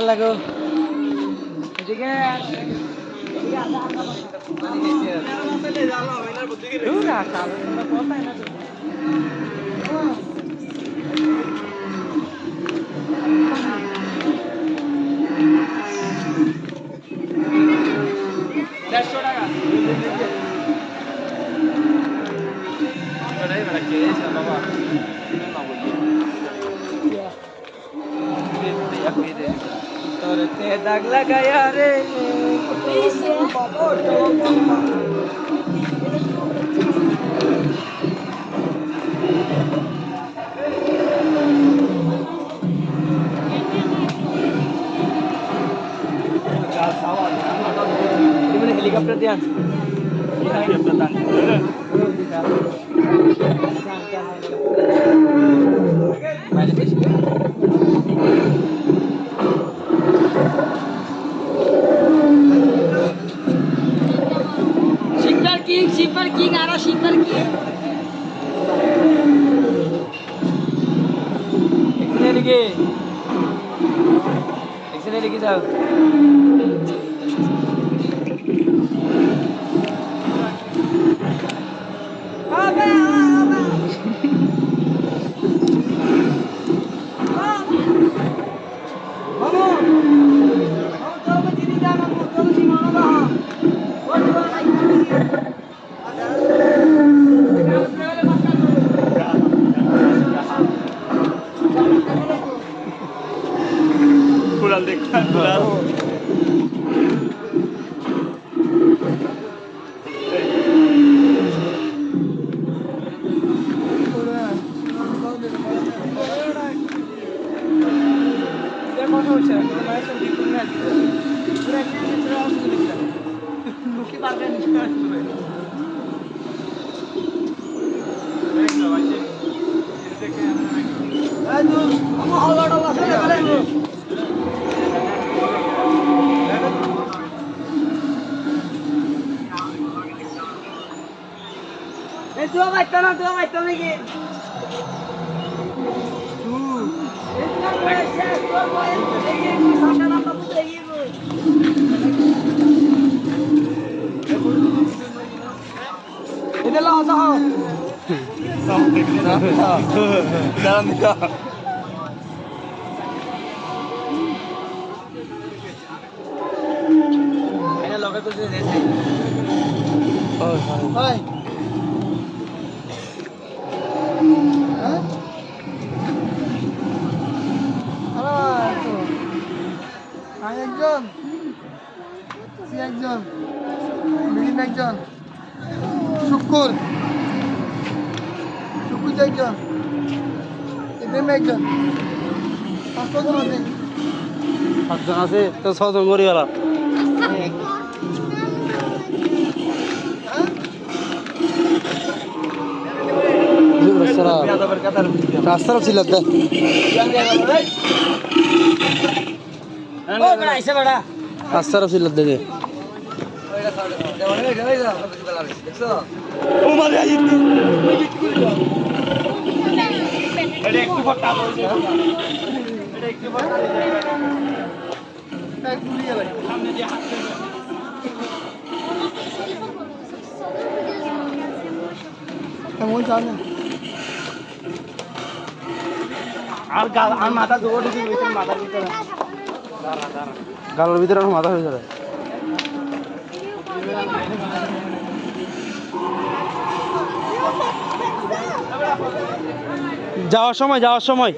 লাগো তোরতে দাগ লাগায়া রে হেলিকপ্টার দিয়ে আনছি Super King, ada Super King. Excellent lagi jauh. Pulang dekat pulang. Dua macam lagi. Ini lah sah. Dalam dia. Ini logo tu je desi. Oh, hai. একজন একজন মিলিন একজন শুকুর একজন ইব্রাহিম একজন পাঁচজন আছে তো ছজন গড়িওয়ালা রাস্তাও ছিল রাস্তারও ছিল দেখে আর মাথা দৌড়ে মাথার ভিতরে গালের ভিতরে মাথা হয়ে যাবে যাওয়ার সময়